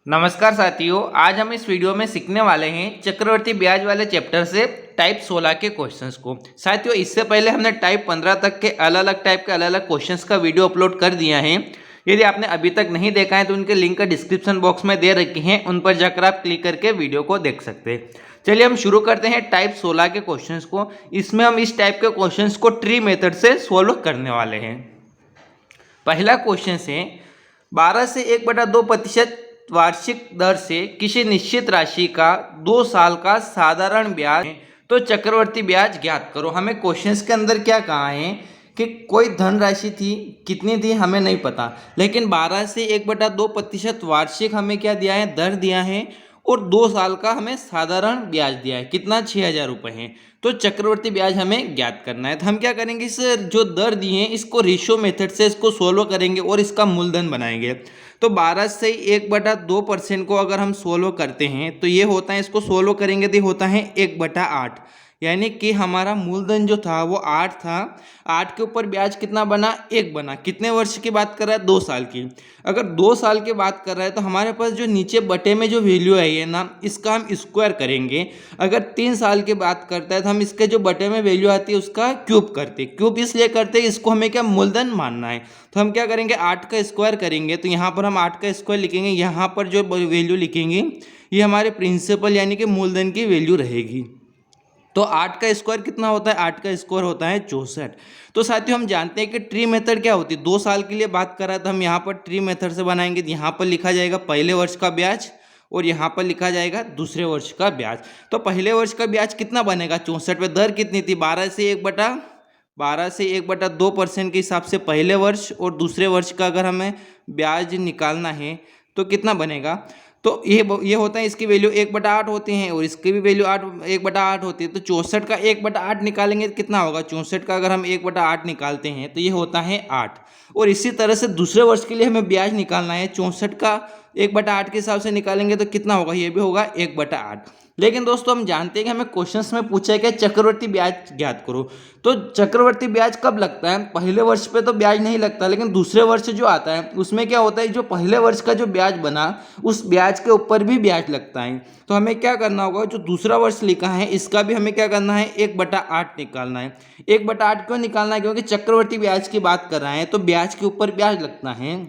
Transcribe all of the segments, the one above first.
नमस्कार साथियों, आज हम इस वीडियो में सीखने वाले हैं चक्रवर्ती ब्याज वाले चैप्टर से टाइप 16 के क्वेश्चंस को। साथियों, इससे पहले हमने टाइप 15 तक के अलग अलग टाइप के अलग अलग क्वेश्चंस का वीडियो अपलोड कर दिया है। यदि आपने अभी तक नहीं देखा है तो उनके लिंक डिस्क्रिप्शन बॉक्स में दे रखे हैं, उन पर जाकर आप क्लिक करके वीडियो को देख सकते हैं। चलिए हम शुरू करते हैं टाइप 16 के क्वेश्चन को। इसमें हम इस टाइप के क्वेश्चन को ट्री मेथड से सोल्व करने वाले हैं। पहला क्वेश्चन है 12 से 1/2% वार्षिक दर से किसी निश्चित राशि का 2 साल का साधारण ब्याज तो चक्रवर्ती ब्याज ज्ञात करो। हमें क्वेश्चंस के अंदर क्या कहा है कि कोई धनराशि थी, कितनी थी हमें नहीं पता, लेकिन 12 से 1/2% वार्षिक हमें क्या दिया है, दर दिया है, और 2 साल का हमें साधारण ब्याज दिया है। कितना, 6,000 रुपये है। तो चक्रवर्ती ब्याज हमें ज्ञात करना है। तो हम क्या करेंगे, इस जो दर दी है इसको रेशियो मेथड से इसको सोल्व करेंगे और इसका मूलधन बनाएंगे। तो 12 से 1/2% को अगर हम सोल्व करते हैं तो ये होता है, इसको सोल्व करेंगे तो होता है 1/8, यानी कि हमारा मूलधन जो था वो 8 था। 8 के ऊपर ब्याज कितना बना, 1 बना। कितने वर्ष की बात कर रहा है, 2 साल की। अगर 2 साल की बात कर रहा है तो हमारे पास जो नीचे बटे में जो वैल्यू है ये ना, इसका हम स्क्वायर करेंगे। अगर 3 साल की बात करता है तो हम इसके जो बटे में वैल्यू आती है उसका क्यूब करते। क्यूब इसलिए करते हैं, इसको हमें क्या, मूलधन मानना है। तो हम क्या करेंगे, 8 का स्क्वायर करेंगे। तो यहाँ पर हम 8 का स्क्वायर लिखेंगे, यहाँ पर जो वैल्यू लिखेंगे ये हमारे प्रिंसिपल यानी कि मूलधन की वैल्यू रहेगी। तो 8 का स्क्वायर कितना होता है, 8 का स्क्वायर होता है 64। तो साथियों, हम जानते हैं कि ट्री मेथड क्या होती है। 2 साल के लिए बात कर रहा है तो हम यहाँ पर ट्री मेथड से बनाएंगे। यहाँ पर लिखा जाएगा पहले वर्ष का ब्याज और यहाँ पर लिखा जाएगा दूसरे वर्ष का ब्याज। तो पहले वर्ष का ब्याज कितना बनेगा, 64 पे। दर कितनी थी, 12 से 1/2% के हिसाब से पहले वर्ष, और दूसरे वर्ष का अगर हमें ब्याज निकालना है तो कितना बनेगा। तो ये होता है, इसकी वैल्यू 1/8 होती है और इसकी भी वैल्यू 1/8 होती है। तो 64 का 1/8 निकालेंगे तो कितना होगा, 64 का अगर हम 1/8 निकालते हैं तो ये होता है 8। और इसी तरह से दूसरे वर्ष के लिए हमें ब्याज निकालना है, 64 का 1/8 के हिसाब से निकालेंगे तो कितना होगा, ये भी होगा 1/8। लेकिन दोस्तों, हम जानते हैं कि हमें क्वेश्चंस में पूछा है कि चक्रवर्ती ब्याज ज्ञात करो। तो चक्रवर्ती ब्याज कब लगता है, पहले वर्ष पे तो ब्याज नहीं लगता, लेकिन दूसरे वर्ष जो आता है उसमें क्या होता है, जो पहले वर्ष का जो ब्याज बना उस ब्याज के ऊपर भी ब्याज लगता है। तो हमें क्या करना होगा, जो दूसरा वर्ष लिखा है इसका भी हमें क्या करना है, 1/8 निकालना है। 1/8 क्यों निकालना है, क्योंकि चक्रवर्ती ब्याज की बात कर रहे हैं तो ब्याज के ऊपर ब्याज लगता है।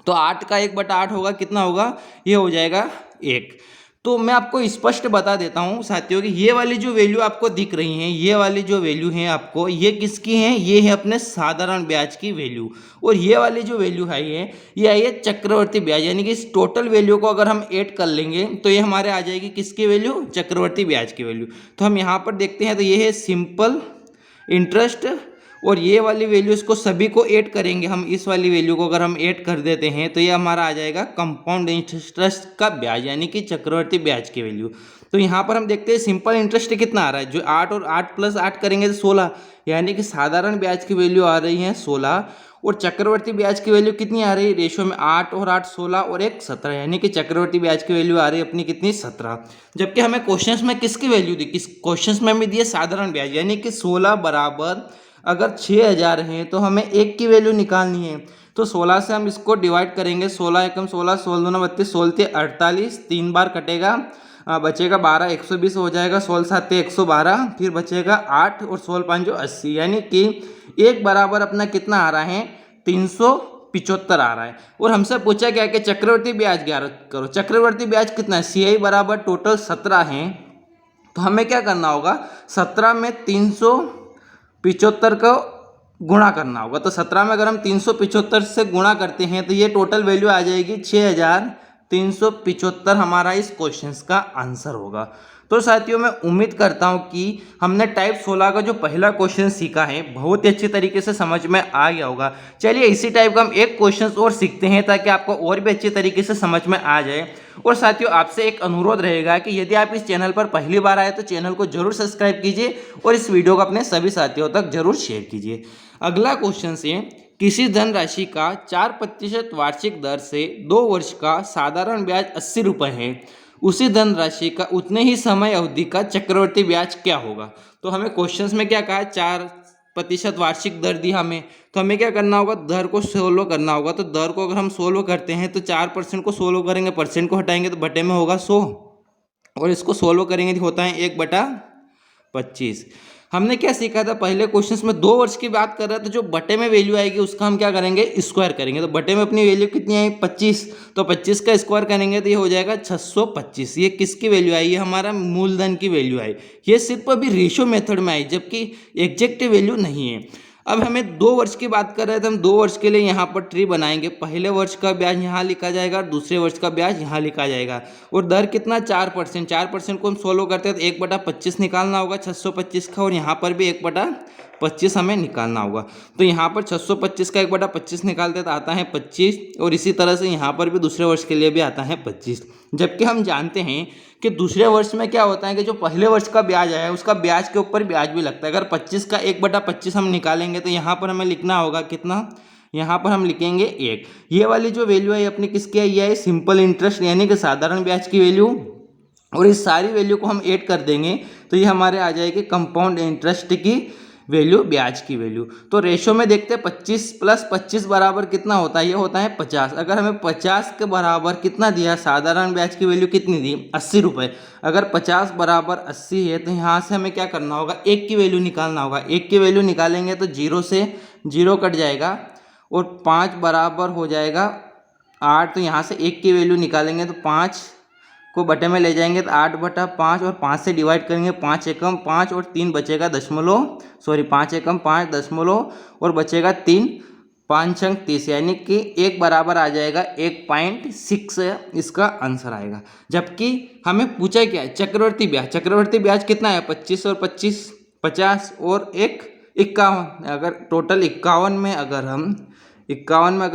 तो 8 का 1/8 होगा, कितना होगा, ये हो जाएगा 1। तो मैं आपको स्पष्ट बता देता हूं साथियों कि ये वाली जो वैल्यू आपको दिख रही हैं, ये वाली जो वैल्यू है आपको, ये किसकी है, ये है अपने साधारण ब्याज की वैल्यू। और ये वाली जो वैल्यू है ये आई है चक्रवर्ती ब्याज, यानी कि इस टोटल वैल्यू को अगर हम ऐड कर लेंगे तो ये हमारे आ जाएगी किसकी वैल्यू, चक्रवर्ती ब्याज की वैल्यू। तो हम यहाँ पर देखते हैं तो ये है सिंपल इंटरेस्ट, और ये वाली वैल्यू इसको सभी को ऐड करेंगे हम। इस वाली वैल्यू को अगर हम ऐड कर देते हैं तो ये हमारा आ जाएगा कंपाउंड इंटरेस्ट का ब्याज, यानी कि चक्रवर्ती ब्याज की वैल्यू। तो यहाँ पर हम देखते हैं सिंपल इंटरेस्ट कितना आ रहा है, जो 8 और 8 + 8 करेंगे तो 16, यानी कि साधारण ब्याज की वैल्यू आ रही है 16, और चक्रवर्ती ब्याज की वैल्यू कितनी आ रही है, रेशियो में 8 और 8 16 और 1 17, यानी कि चक्रवर्ती ब्याज की वैल्यू आ रही है अपनी कितनी, 17। जबकि हमें क्वेश्चंस में किसकी वैल्यू दी, किस क्वेश्चंस में हमें दी है साधारण ब्याज, यानी कि 16 बराबर अगर 6,000 है तो हमें 1 की वैल्यू निकालनी है। तो 16 से हम इसको डिवाइड करेंगे, 16 एकम 16, 16 दूना 32, 16 48, 3 बार कटेगा, बचेगा 12, 120 हो जाएगा, 16 7 112, फिर बचेगा 8 और 16 5 80, यानी कि 1 बराबर अपना कितना आ रहा है, 375 आ रहा है। और हमसे पूछा गया कि चक्रवर्ती ब्याज ज्ञात करो। चक्रवर्ती ब्याज कितना है, CI बराबर टोटल 17 है। तो हमें क्या करना होगा, 17 में 375 को गुणा करना होगा। तो 17 में अगर हम 375 से गुणा करते हैं तो ये टोटल वैल्यू आ जाएगी 6,375, हमारा इस क्वेश्चन का आंसर होगा। तो साथियों, मैं उम्मीद करता हूं कि हमने टाइप 16 का जो पहला क्वेश्चन सीखा है बहुत ही अच्छी तरीके से समझ में आ गया होगा। चलिए इसी टाइप का हम एक क्वेश्चन और सीखते हैं ताकि आपको और भी अच्छी तरीके से समझ में आ जाए। और साथियों, आपसे एक अनुरोध रहेगा कि यदि आप इस चैनल पर पहली बार आए तो चैनल को जरूर सब्सक्राइब कीजिए और इस वीडियो को अपने सभी साथियों तक जरूर शेयर कीजिए। अगला क्वेश्चन है, किसी धनराशि का 4% वार्षिक दर से 2 वर्ष का साधारण ब्याज 80 रुपये है, उसी धनराशि का उतने ही समय अवधि का चक्रवर्ती ब्याज क्या होगा। तो हमें क्वेश्चंस में क्या कहा है, प्रतिशत वार्षिक दर दी हमें, तो हमें क्या करना होगा, दर को सोल्व करना होगा। तो दर को अगर हम सोल्व करते हैं तो 4% को सोल्व करेंगे, परसेंट को हटाएंगे तो बटे में होगा 100, और इसको सोल्व करेंगे तो होता है 1/25। हमने क्या सीखा था पहले क्वेश्चंस में, 2 वर्ष की बात कर रहे हैं तो जो बटे में वैल्यू आएगी उसका हम क्या करेंगे, स्क्वायर करेंगे। तो बटे में अपनी वैल्यू कितनी आई, 25, तो 25 का स्क्वायर करेंगे तो ये हो जाएगा 625। ये किसकी वैल्यू आई, ये हमारा मूलधन की वैल्यू आई। ये सिर्फ अभी रेशो मेथड में आई, जबकि एग्जैक्ट वैल्यू नहीं है। अब हमें 2 वर्ष की बात कर रहे थे, हम 2 वर्ष के लिए यहाँ पर ट्री बनाएंगे। पहले वर्ष का ब्याज यहाँ लिखा जाएगा और दूसरे वर्ष का ब्याज यहाँ लिखा जाएगा। और दर कितना, 4%। 4% को हम सोल्व करते हैं तो 1/25 निकालना होगा 625 का, और यहाँ पर भी 1/25 हमें निकालना होगा। तो यहाँ पर 625 का 1/25 निकालते तो आता है 25, और इसी तरह से यहाँ पर भी दूसरे वर्ष के लिए भी आता है 25। जबकि हम जानते हैं कि दूसरे वर्ष में क्या होता है कि जो पहले वर्ष का ब्याज आया उसका ब्याज के ऊपर ब्याज भी लगता है। अगर 25 का 1/25 हम निकालेंगे तो यहाँ पर हमें लिखना होगा कितना, यहाँ पर हम लिखेंगे 1। ये वाली जो वैल्यू है अपनी किसकी है, ये है सिंपल इंटरेस्ट यानी कि साधारण ब्याज की वैल्यू, और इस सारी वैल्यू को हम ऐड कर देंगे तो ये हमारे आ जाएगी कंपाउंड इंटरेस्ट की वैल्यू, ब्याज की वैल्यू। तो रेशो में देखते हैं 25 + 25 बराबर कितना होता है, ये होता है 50। अगर हमें 50 के बराबर कितना दिया, साधारण ब्याज की वैल्यू कितनी दी, 80 रुपये। अगर 50 बराबर 80 है तो यहाँ से हमें क्या करना होगा, 1 की वैल्यू निकालना होगा। 1 की वैल्यू निकालेंगे तो 0 से 0 कट जाएगा, और 5 बराबर हो जाएगा 8। तो यहाँ से 1 की वैल्यू निकालेंगे तो 5 को बटे में ले जाएंगे तो 8/5, और 5 से डिवाइड करेंगे, 5 एकम 5 और 3 बचेगा 5 एकम 5 दशमलव, और बचेगा 3, 5 अंक 30, यानी कि 1 बराबर आ जाएगा 1.6 इसका आंसर आएगा। जबकि हमें पूछा क्या है, चक्रवर्ती ब्याज। चक्रवर्ती ब्याज कितना है, 25 और 25 50 और 1 51। अगर टोटल 51 में अगर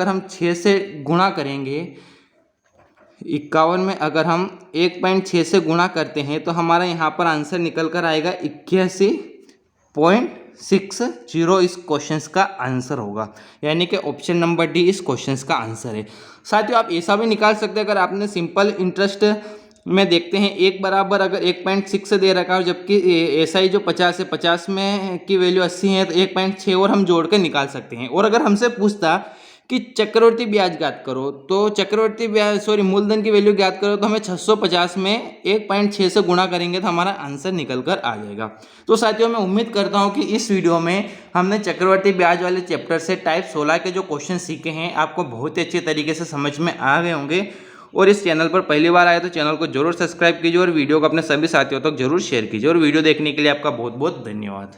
हम 6 से गुणा करेंगे, 51 में अगर हम 1.6 से गुणा करते हैं तो हमारा यहाँ पर आंसर निकल कर आएगा 81.60। इस क्वेश्चन का आंसर होगा, यानी कि ऑप्शन नंबर डी इस क्वेश्चन का आंसर है। साथियों आप ऐसा भी निकाल सकते हैं, अगर आपने सिंपल इंटरेस्ट में देखते हैं 1 बराबर अगर 1.6 दे रखा है, जबकि ऐसा ही जो 50 है, 50 में की वैल्यू 80 है तो 1.6 और हम जोड़ कर निकाल सकते हैं। और अगर हमसे पूछता कि चक्रवर्ती ब्याज ज्ञात करो, तो चक्रवर्ती ब्याज मूलधन की वैल्यू ज्ञात करो, तो हमें 650 में 1.6 से गुणा करेंगे तो हमारा आंसर निकल कर आ जाएगा। तो साथियों मैं उम्मीद करता हूं कि इस वीडियो में हमने चक्रवर्ती ब्याज वाले चैप्टर से टाइप 16 के जो क्वेश्चन सीखे हैं आपको बहुत ही अच्छे तरीके से समझ में आ गए होंगे। और इस चैनल पर पहली बार आए तो चैनल को जरूर सब्सक्राइब कीजिए, और वीडियो को अपने सभी साथियों तक जरूर शेयर कीजिए। और वीडियो देखने के लिए आपका बहुत बहुत धन्यवाद।